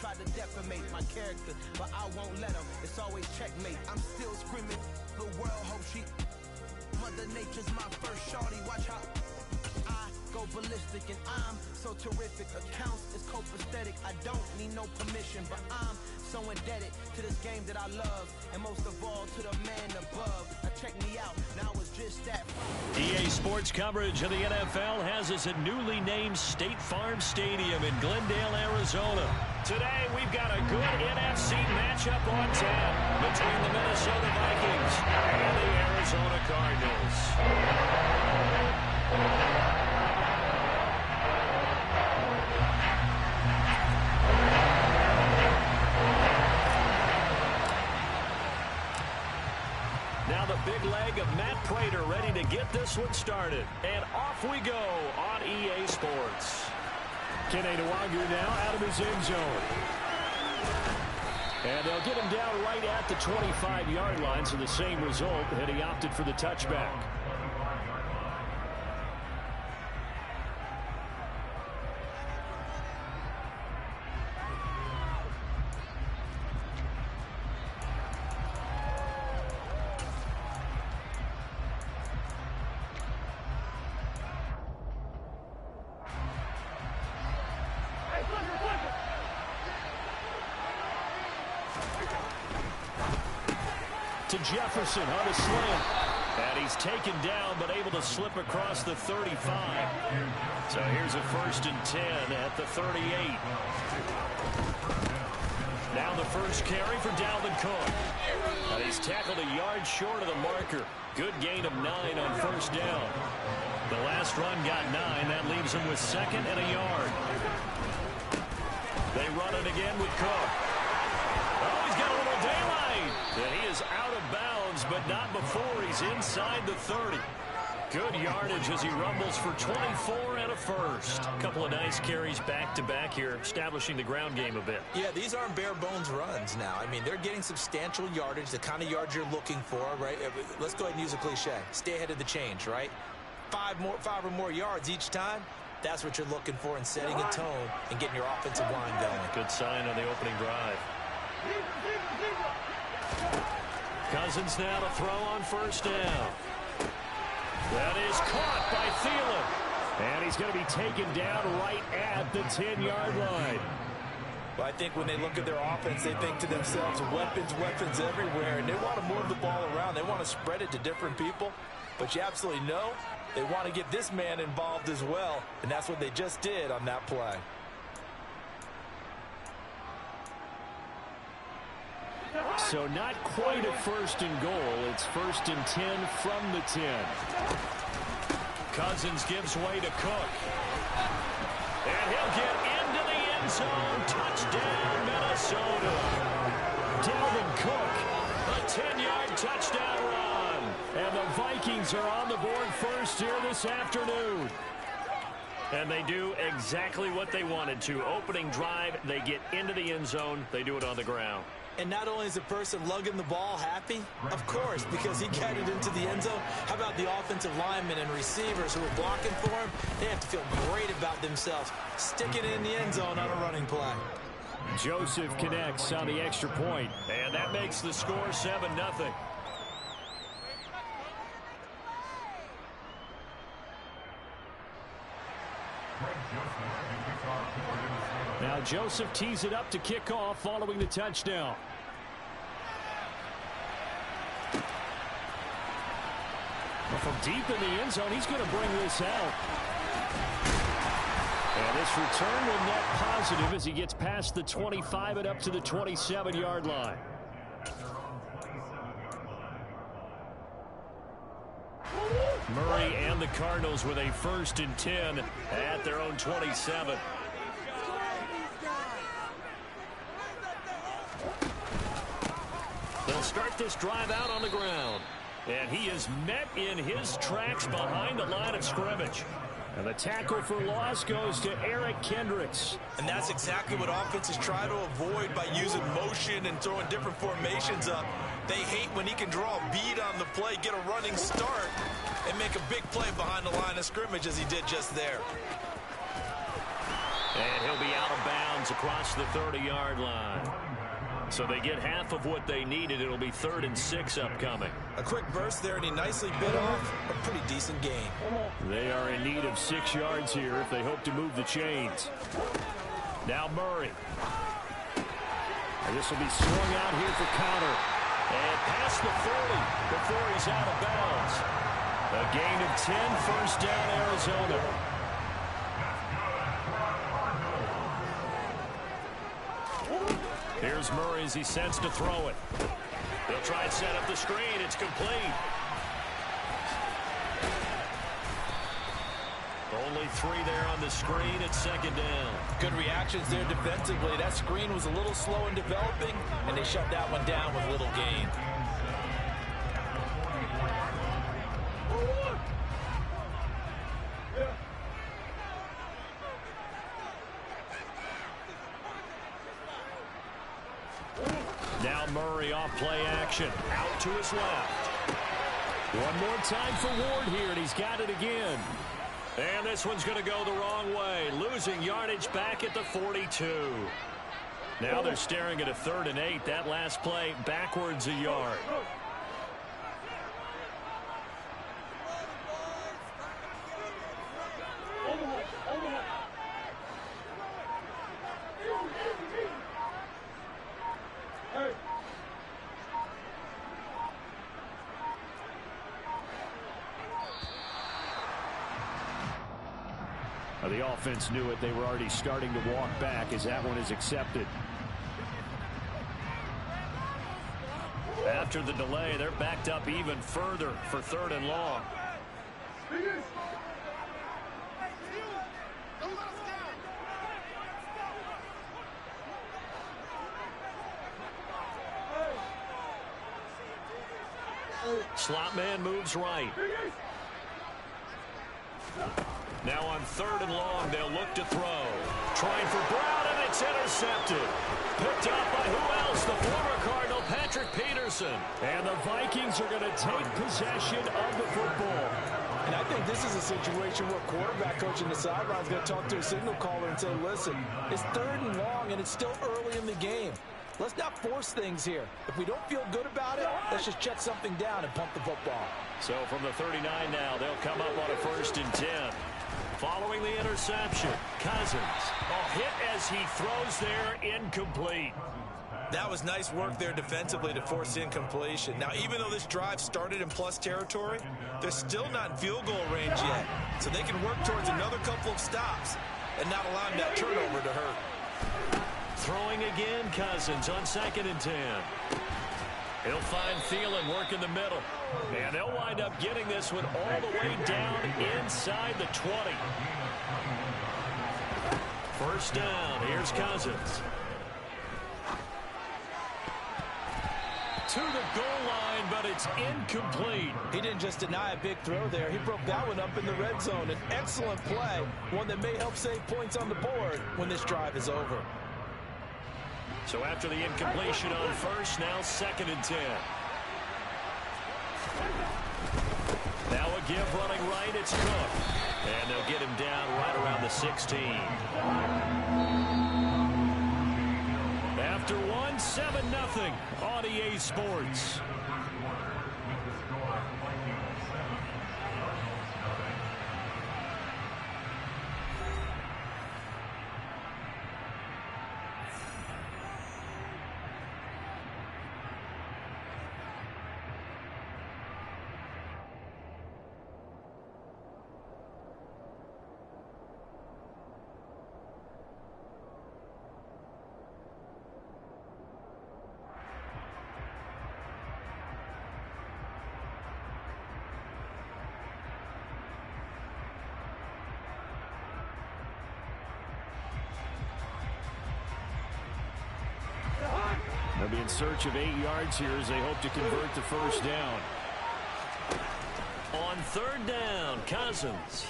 try to defamate my character, but I won't let them. It's always checkmate. I'm still screaming, the world hope she. Mother Nature's my first shorty. Watch how I go ballistic, and I'm so terrific. Accounts is copacetic. I don't need no permission, but I'm so indebted to this game that I love, and most of all to the man above. Now check me out. Now it's just that. EA Sports coverage of the NFL has us at newly named State Farm Stadium in Glendale, Arizona. Today we've got a good NFC matchup on tap between the Minnesota Vikings and the Arizona Cardinals. Now the big leg of Matt Prater ready to get this one started. And off we go on EA Sports. Kene Nwangwu now out of his end zone. And they'll get him down right at the 25-yard line, so the same result, and he opted for the touchback. To Jefferson on a slant. And he's taken down, but able to slip across the 35. So here's a 1st and 10 at the 38. Now the first carry for Dalvin Cook. And he's tackled a yard short of the marker. Good gain of 9 on 1st down. The last run got 9. That leaves him with 2nd and a yard. They run it again with Cook. Oh, he's got a little daylight. And he is out of bounds, but not before he's inside the 30. Good yardage as he rumbles for 24 and a 1st. A couple of nice carries back-to-back here, establishing the ground game a bit. Yeah, these aren't bare-bones runs now. I mean, they're getting substantial yardage, the kind of yards you're looking for, right? Let's go ahead and use a cliche. Stay ahead of the change, right? 5 or more yards each time. That's what you're looking for in setting a tone and getting your offensive line going. Good sign on the opening drive. Cousins now to throw on 1st down. That is caught by Thielen. And he's going to be taken down right at the 10-yard line. Well, I think when they look at their offense, they think to themselves, weapons everywhere. And they want to move the ball around. They want to spread it to different people. But you absolutely know they want to get this man involved as well. And that's what they just did on that play. So not quite a 1st and goal. It's 1st and 10 from the 10. Cousins gives way to Cook. And he'll get into the end zone. Touchdown, Minnesota. Dalvin Cook, a 10-yard touchdown run. And the Vikings are on the board first here this afternoon. And they do exactly what they wanted to. Opening drive, they get into the end zone. They do it on the ground. And not only is the person lugging the ball happy, of course, because he got it into the end zone. How about the offensive linemen and receivers who are blocking for him? They have to feel great about themselves, sticking it in the end zone on a running play. Joseph connects on the extra point, and that makes the score 7-0. Now Joseph tees it up to kick off following the touchdown. From deep in the end zone, he's going to bring this out. And this return will net positive as he gets past the 25 and up to the 27-yard line. Murray and the Cardinals with a 1st and 10 at their own 27. They'll start this drive out on the ground. And he is met in his tracks behind the line of scrimmage. And the tackle for loss goes to Eric Kendricks. And that's exactly what offenses try to avoid by using motion and throwing different formations up. They hate when he can draw a bead on the play, get a running start, and make a big play behind the line of scrimmage as he did just there. And he'll be out of bounds downs across the 30-yard line. So they get half of what they needed. It'll be 3rd and 6 upcoming. A quick burst there, and he nicely bit off a pretty decent gain. They are in need of 6 yards here if they hope to move the chains. Now Murray. And this will be swung out here for Conner. And past the 40 before he's out of bounds. A gain of 10, first down, Arizona. Here's Murray as he sets to throw it. They'll try and set up the screen. It's complete. Only 3 there on the screen at 2nd down. Good reactions there defensively. That screen was a little slow in developing, and they shut that one down with little gain. Now Murray off play action. Out to his left. One more time for Ward here, and he's got it again. And this one's going to go the wrong way. Losing yardage back at the 42. Now they're staring at a 3rd and 8. That last play backwards a yard. The offense knew it. They were already starting to walk back as that one is accepted. After the delay, they're backed up even further for 3rd and long. Slot man moves right. Now on 3rd and long, they'll look to throw. Trying for Brown, and it's intercepted. Picked up by who else? The former Cardinal, Patrick Peterson. And the Vikings are going to take possession of the football. And I think this is a situation where quarterback coach in the sideline is going to talk to a signal caller and say, listen, it's 3rd and long, and it's still early in the game. Let's not force things here. If we don't feel good about it, let's just check something down and pump the football. So from the 39 now, they'll come up on a 1st and 10. Following the interception, Cousins. A hit as he throws there, incomplete. That was nice work there defensively to force incompletion. Now, even though this drive started in plus territory, they're still not in field goal range yet. So they can work towards another couple of stops and not allowing that turnover to hurt. Throwing again, Cousins on 2nd and 10. He'll find Thielen work in the middle. And they'll wind up getting this one all the way down inside the 20. 1st down. Here's Cousins. To the goal line, but it's incomplete. He didn't just deny a big throw there. He broke that one up in the red zone. An excellent play. One that may help save points on the board when this drive is over. So after the incompletion on 1st, now 2nd and 10. Now a give running right, it's Cook. And they'll get him down right around the 16. After one, 7-0 on EA Sports. They'll be in search of 8 yards here as they hope to convert the 1st down. On 3rd down, Cousins.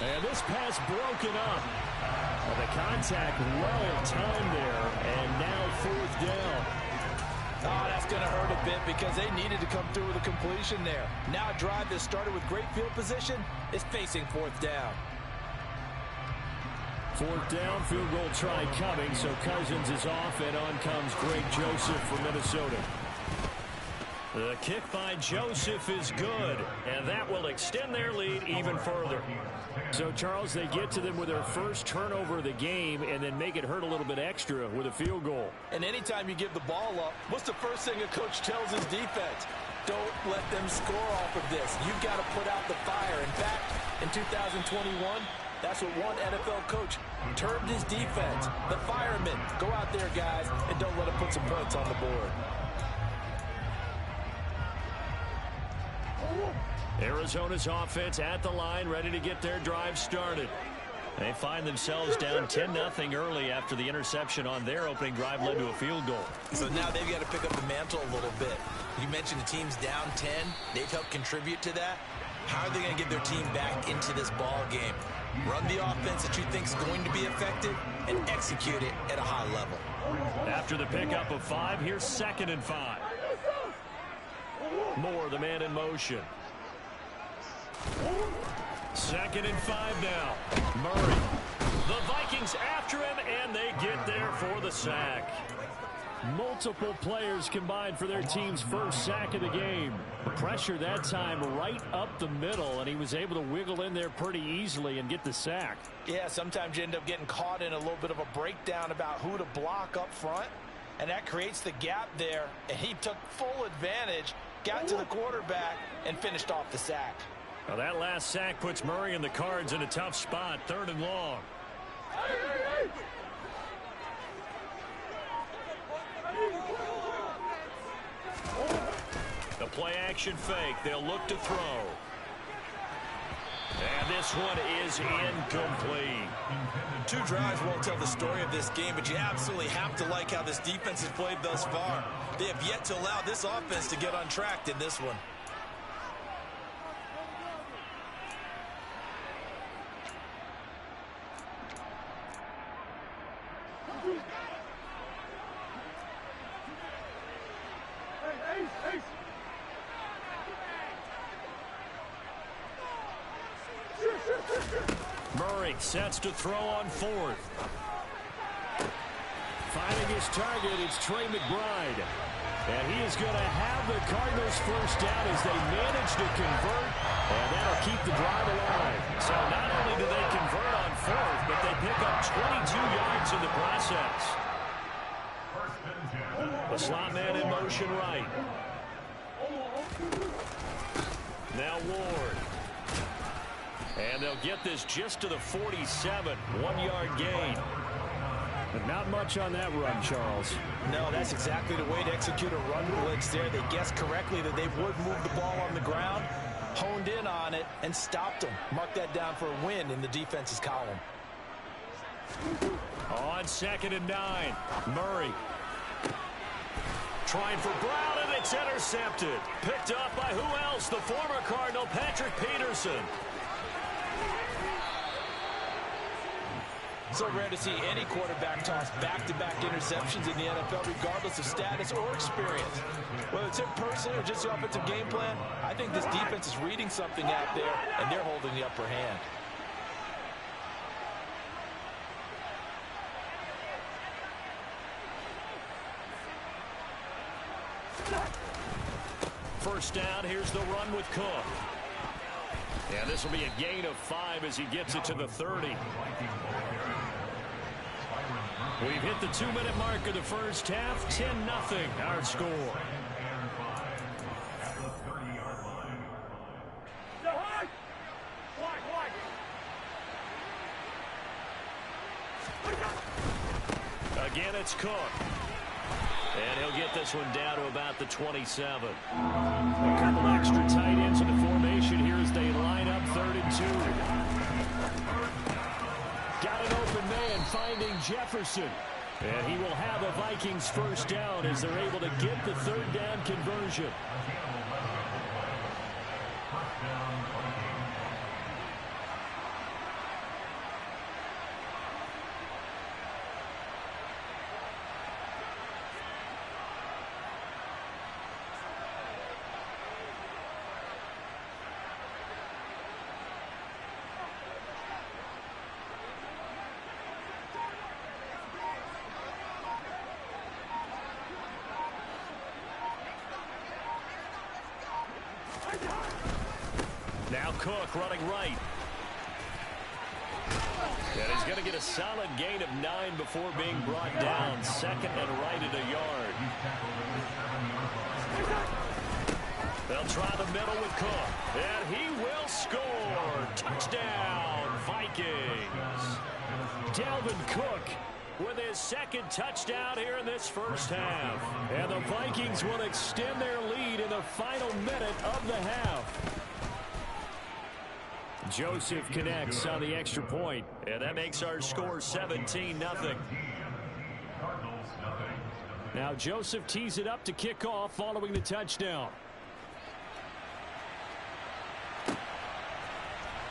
And this pass broken up. Well, the contact well timed there, and now 4th down. Oh, that's going to hurt a bit because they needed to come through with a completion there. Now a drive that started with great field position is facing 4th down. Fourth down, field goal try coming, so Cousins is off, and on comes Greg Joseph for Minnesota. The kick by Joseph is good, and that will extend their lead even further. So, Charles, they get to them with their first turnover of the game and then make it hurt a little bit extra with a field goal. And anytime you give the ball up, what's the first thing a coach tells his defense? Don't let them score off of this. You've got to put out the fire. In fact, in 2021, that's what one NFL coach termed his defense. The firemen. Go out there, guys, and don't let them put some points on the board. Arizona's offense at the line, ready to get their drive started. They find themselves down 10-0 early after the interception on their opening drive led to a field goal. So now they've got to pick up the mantle a little bit. You mentioned the team's down 10. They've helped contribute to that. How are they going to get their team back into this ball game? Run the offense that you think is going to be effective and execute it at a high level. After the pickup of 5, here's 2nd and 5. Moore, the man in motion. 2nd and 5 now. Murray. The Vikings after him, and they get there for the sack. Multiple players combined for their team's first sack of the game. Pressure that time right up the middle, and he was able to wiggle in there pretty easily and get the sack. Yeah, sometimes you end up getting caught in a little bit of a breakdown about who to block up front, and that creates the gap there, and he took full advantage, got to the quarterback, and finished off the sack. Well, that last sack puts Murray and the Cards in a tough spot, 3rd and long. The play action fake. They'll look to throw. And this one is incomplete. 2 drives won't tell the story of this game, but you absolutely have to like how this defense has played thus far. They have yet to allow this offense to get untracked in this one. Murray sets to throw on 4th. Finding his target, it's Trey McBride. And he is going to have the Cardinals first down as they manage to convert, and that'll keep the drive alive. So not only do they convert on 4th, but they pick up 22 yards in the process. The slot man in motion right. Now Ward. And they'll get this just to the 47, 1-yard gain. But not much on that run, Charles. No, that's exactly the way to execute a run blitz there. They guessed correctly that they would move the ball on the ground, honed in on it, and stopped them. Mark that down for a win in the defense's column. On 2nd and 9, Murray. Trying for Brown, and it's intercepted. Picked up by who else? The former Cardinal, Patrick Peterson. So rare to see any quarterback toss back-to-back interceptions in the NFL, regardless of status or experience. Whether it's him personally or just the offensive game plan, I think this defense is reading something out there, and they're holding the upper hand. First down, here's the run with Cook. And this will be a gain of 5 as he gets it to the 30. We've hit the 2-minute mark of the first half. 10-0 our score. Again, it's Cook. And he'll get this one down to about the 27. A couple extra tight ends in the formation here as they line up 3rd and 2. Got an open man finding Jefferson. And he will have a Vikings first down as they're able to get the 3rd down conversion. Cook running right. And he's going to get a solid gain of 9 before being brought down. Second and right at a yard. They'll try the middle with Cook. And he will score. Touchdown, Vikings. Dalvin Cook with his second touchdown here in this first half. And the Vikings will extend their lead in the final minute of the half. Joseph connects on the extra point, and that makes our score 17-0. Now Joseph tees it up to kick off following the touchdown.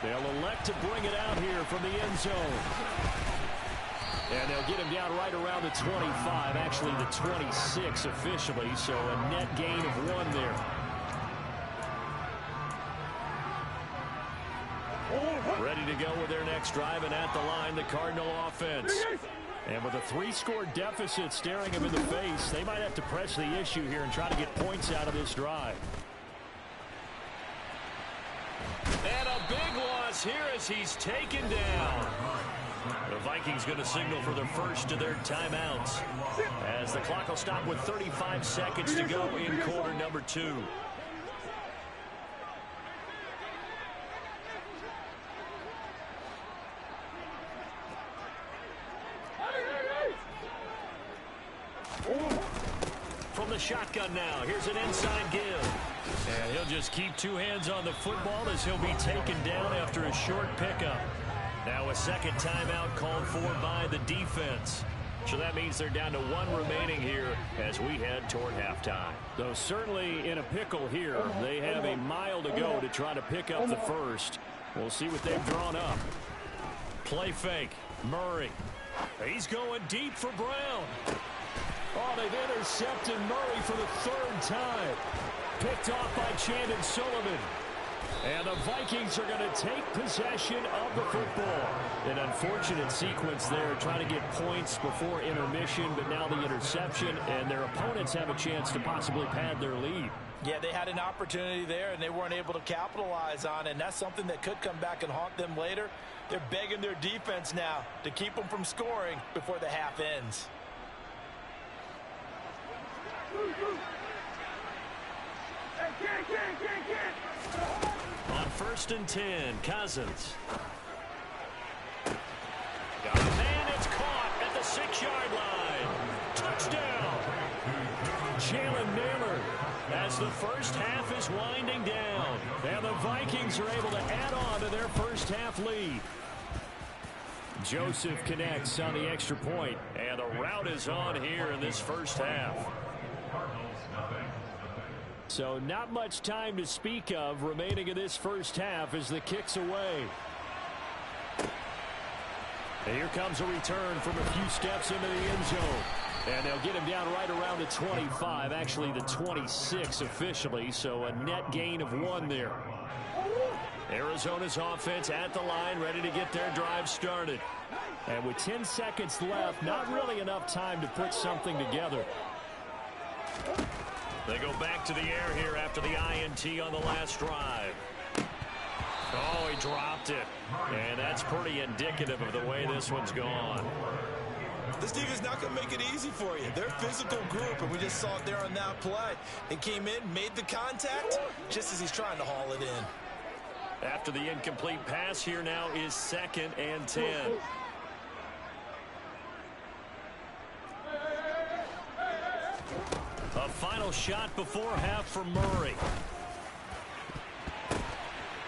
They'll elect to bring it out here from the end zone. And they'll get him down right around the 25, actually the 26 officially, so a net gain of 1 there. Ready to go with their next drive, and at the line, the Cardinal offense. And with a 3-score deficit staring them in the face, they might have to press the issue here and try to get points out of this drive. And a big loss here as he's taken down. The Vikings going to signal for the first of their timeouts, as the clock will stop with 35 seconds to go in quarter number 2. From the shotgun now, here's an inside give. And he'll just keep 2 hands on the football as he'll be taken down after a short pickup. Now a second timeout called for by the defense. So that means they're down to 1 remaining here as we head toward halftime. Though certainly in a pickle here, they have a mile to go to try to pick up the first. We'll see what they've drawn up. Play fake. Murray. He's going deep for Brown. Oh, they've intercepted Murray for the 3rd time. Picked off by Chandon Sullivan. And the Vikings are going to take possession of the football. An unfortunate sequence there, trying to get points before intermission, but now the interception, and their opponents have a chance to possibly pad their lead. Yeah, they had an opportunity there, and they weren't able to capitalize on it, and that's something that could come back and haunt them later. They're begging their defense now to keep them from scoring before the half ends. On 1st and 10, Cousins. Got a man, it's caught at the 6-yard line. Touchdown. Jalen Naylor as the first half is winding down. And the Vikings are able to add on to their first half lead. Joseph connects on the extra point, and the route is on here in this first half. So not much time to speak of remaining in this first half as the kick's away. And here comes a return from a few steps into the end zone. And they'll get him down right around the 25, actually the 26 officially, so a net gain of 1 there. Arizona's offense at the line, ready to get their drive started. And with 10 seconds left, not really enough time to put something together. They go back to the air here after the INT on the last drive. Oh, he dropped it. And that's pretty indicative of the way this one's gone. This team is not going to make it easy for you. They're a physical group, and we just saw it there on that play. They came in, made the contact, just as he's trying to haul it in. After the incomplete pass, here now is 2nd and 10. A final shot before half for Murray.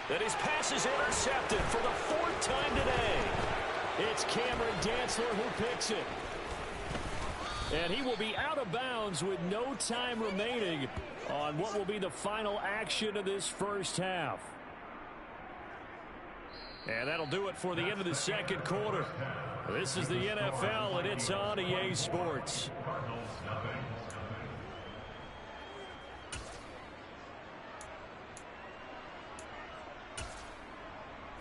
Then his pass is intercepted for the 4th time today. It's Cameron Dantzler who picks it. And he will be out of bounds with no time remaining on what will be the final action of this first half. And that'll do it for the end of the second quarter. This is the NFL, and it's on EA Sports.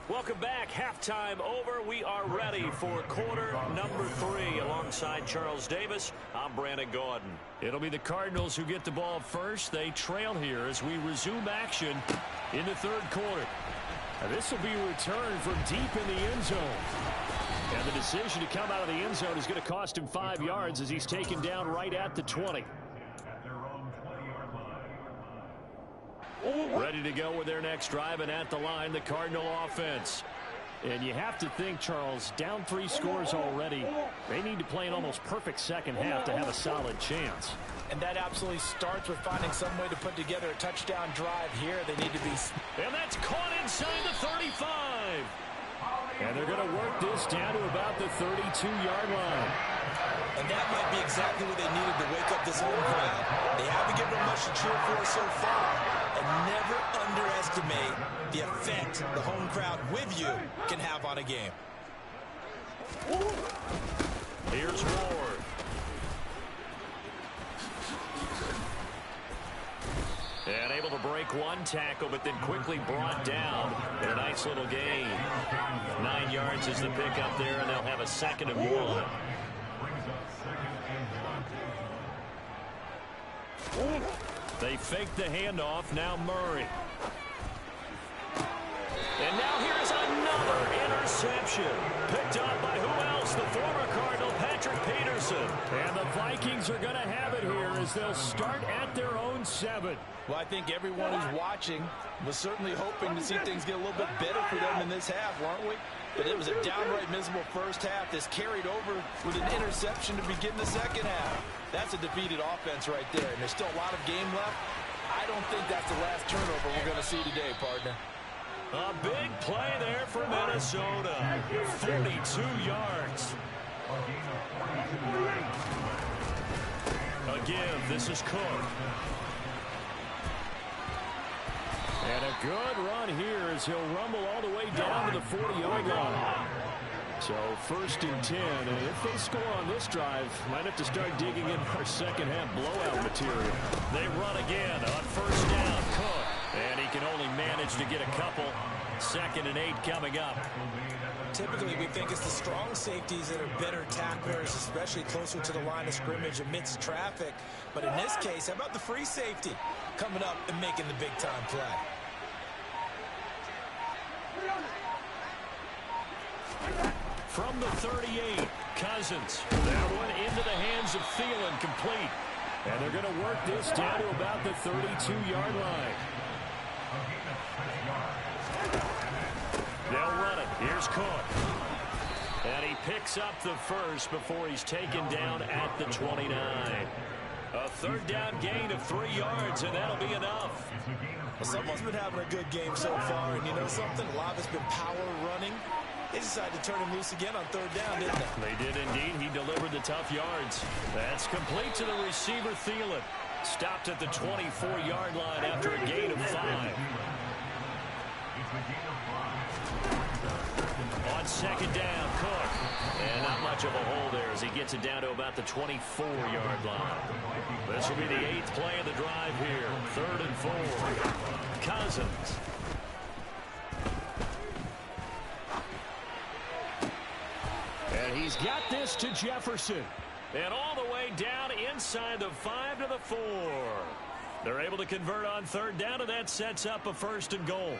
Welcome back. Halftime over. We are ready for quarter number 3. Alongside Charles Davis, I'm Brandon Gaudin. It'll be the Cardinals who get the ball first. They trail here as we resume action in the third quarter. This will be returned from deep in the end zone. And the decision to come out of the end zone is going to cost him 5 yards as he's taken down right at the 20. Ready to go with their next drive, and at the line, the Cardinal offense. And you have to think, Charles, down 3 scores already. They need to play an almost perfect second half to have a solid chance. And that absolutely starts with finding some way to put together a touchdown drive here. They need to be... And that's caught inside the 35. And they're going to work this down to about the 32-yard line. And that might be exactly what they needed to wake up this home crowd. They haven't given them much to cheer for so far. And never underestimate the effect the home crowd with you can have on a game. Here's Ward. And able to break one tackle, but then quickly brought down in a nice little gain. 9 yards is the pickup there, and they'll have a 2nd and 1. They fake the handoff. Now Murray. And now here's another interception. Picked up by who else? The former Cardinal, Patrick Peterson. And the Vikings are going to have it here as they'll start at their own 7. Well, I think everyone who's watching was certainly hoping to see things get a little bit better for them in this half, weren't we? But it was a downright miserable first half that's carried over with an interception to begin the second half. That's a defeated offense right there, and there's still a lot of game left. I don't think that's the last turnover we're going to see today, partner. A big play there for Minnesota. 42 yards. Again, this is Cook. And a good run here as he'll rumble all the way down to the 40-yard line. So 1st and 10, and if they score on this drive, might have to start digging in our second half blowout material. They run again on 1st down, Cook. And he can only manage to get a couple. 2nd and 8 coming up. Typically, we think it's the strong safeties that are better tacklers, especially closer to the line of scrimmage amidst traffic. But in this case, how about the free safety coming up and making the big-time play? From the 38, Cousins. That one into the hands of Thielen, complete. And they're going to work this down to about the 32-yard line. They'll run it. Here's Cook. And he picks up the first before he's taken down at the 29. A 3rd down gain of 3 yards, and that'll be enough. Well, someone's been having a good game so far, and you know something? A lot of it's been power running. They decided to turn him loose again on 3rd down, didn't they? They did indeed. He delivered the tough yards. That's complete to the receiver, Thielen. Stopped at the 24-yard line after a gain of 5. On 2nd down, Cook. And not much of a hole there as he gets it down to about the 24-yard line. This will be the 8th play of the drive here. 3rd and 4. Cousins. And he's got this to Jefferson. And all the way down inside the 5 to the 4. They're able to convert on 3rd down, and that sets up a 1st and goal.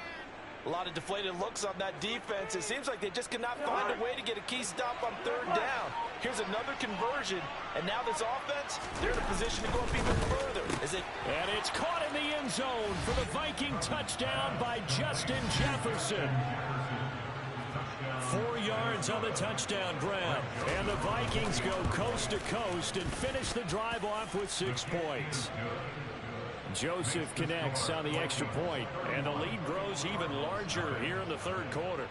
A lot of deflated looks on that defense. It seems like they just cannot find a way to get a key stop on 3rd down. Here's another conversion, and now this offense, they're in a position to go up even further. And it's caught in the end zone for the Viking touchdown by Justin Jefferson. 4 yards on the touchdown grab. And the Vikings go coast to coast and finish the drive off with 6 points. Joseph connects on the extra point, and the lead grows even larger here in the 3rd quarter.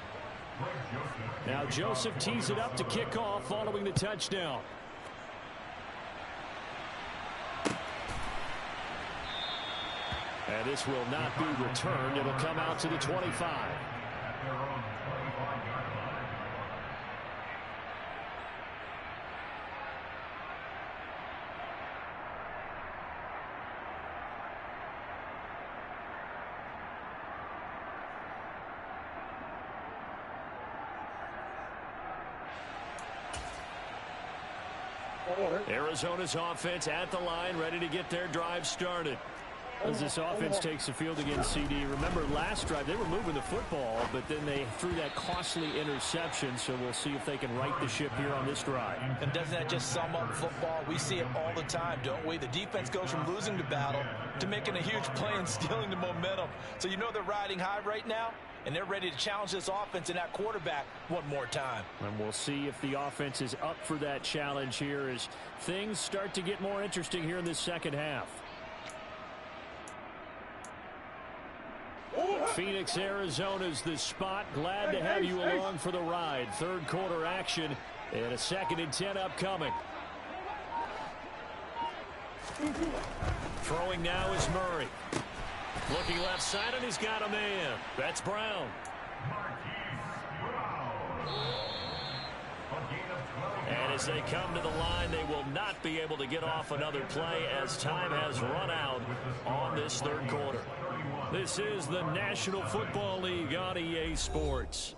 Now Joseph tees it up to kick off following the touchdown. And this will not be returned. It'll come out to the 25. Arizona's offense at the line, ready to get their drive started. as this offense takes the field against CD. Remember, last drive, they were moving the football, but then they threw that costly interception, so we'll see if they can right the ship here on this drive. And doesn't that just sum up football? We see it all the time, don't we? The defense goes from losing the battle to making a huge play and stealing the momentum. So you know they're riding high right now, and they're ready to challenge this offense and that quarterback one more time. And we'll see if the offense is up for that challenge here as things start to get more interesting here in this second half. Phoenix, Arizona's the spot. Glad to have you along for the ride. Third quarter action and a 2nd and 10 upcoming. Throwing now is Murray. Looking left side, and he's got a man. That's Brown. And as they come to the line, they will not be able to get off another play as time has run out on this third quarter. This is the National Football League on EA Sports.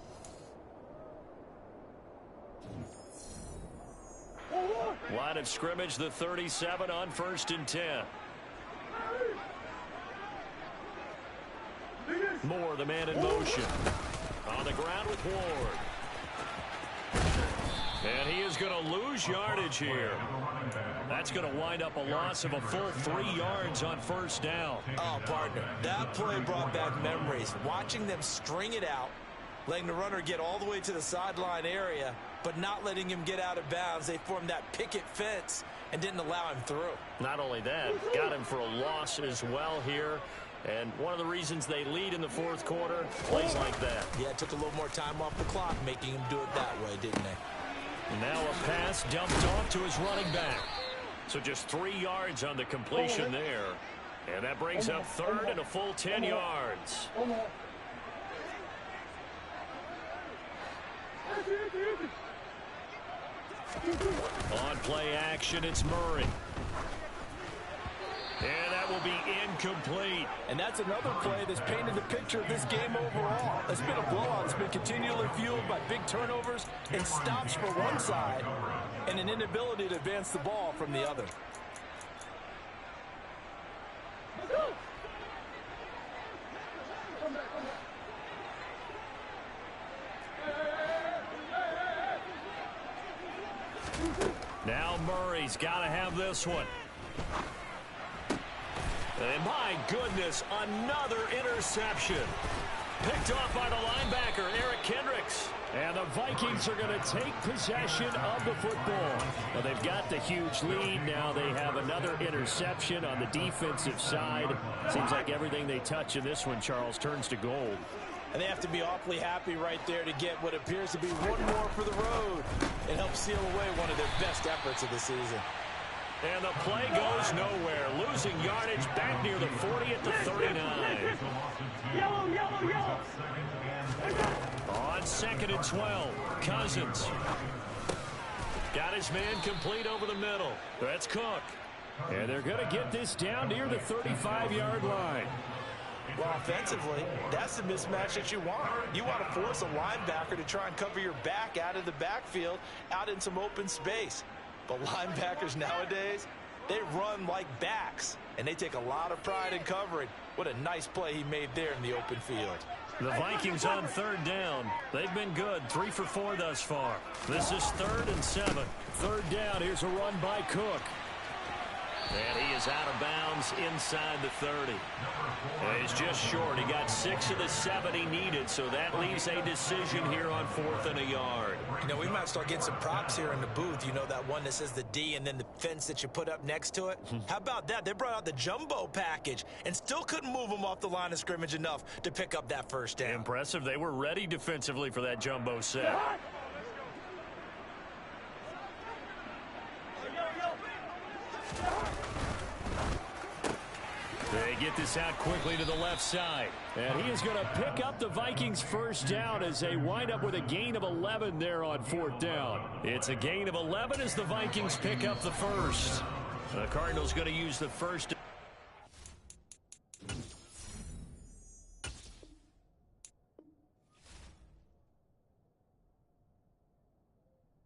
Line of scrimmage, the 37 on 1st and 10. Moore, the man in motion. On the ground with Ward. And he is going to lose yardage here. That's going to wind up a loss of a full 3 yards on 1st down. Oh, partner, that play brought back memories. Watching them string it out, letting the runner get all the way to the sideline area, but not letting him get out of bounds. They formed that picket fence and didn't allow him through. Not only that, got him for a loss as well here. And one of the reasons they lead in the 4th quarter, plays like that. Yeah, it took a little more time off the clock, making him do it that way, didn't they? And now a pass dumped off to his running back. So just 3 yards on the completion there. And that brings up 3rd and a full 10 yards. On play action, it's Murray. And that will be incomplete. And that's another play that's painted the picture of this game overall. It's been a blowout. It's been continually fueled by big turnovers and stops for one side and an inability to advance the ball from the other. Now Murray's got to have this one. And my goodness, another interception. Picked off by the linebacker, Eric Kendricks. And the Vikings are going to take possession of the football. Well, they've got the huge lead. Now they have another interception on the defensive side. Seems like everything they touch in this one, Charles, turns to gold. And they have to be awfully happy right there to get what appears to be one more for the road. It helps seal away one of their best efforts of the season. And the play goes nowhere. Losing yardage back near the 40 at the 39. On 2nd and 12, Cousins. Got his man complete over the middle. That's Cook. And they're going to get this down near the 35-yard line. Well, offensively, that's the mismatch that you want. You want to force a linebacker to try and cover your back out of the backfield, out in some open space. But linebackers nowadays, they run like backs, and they take a lot of pride in covering. What a nice play he made there in the open field. The Vikings on 3rd down. They've been good, 3 for 4 thus far. This is 3rd and 7. 3rd down, here's a run by Cook. And he is out of bounds inside the 30. And he's just short. He got 6 of the 7 he needed, so that leaves a decision here on 4th and a yard. You know, we might start getting some props here in the booth. You know, that one that says the D and then the fence that you put up next to it? How about that? They brought out the jumbo package and still couldn't move them off the line of scrimmage enough to pick up that 1st down. Impressive. They were ready defensively for that jumbo set. They get this out quickly to the left side. And he is going to pick up the Vikings' 1st down as they wind up with a gain of 11 there on 4th down. It's a gain of 11 as the Vikings pick up the 1st. The Cardinals going to use the 1st.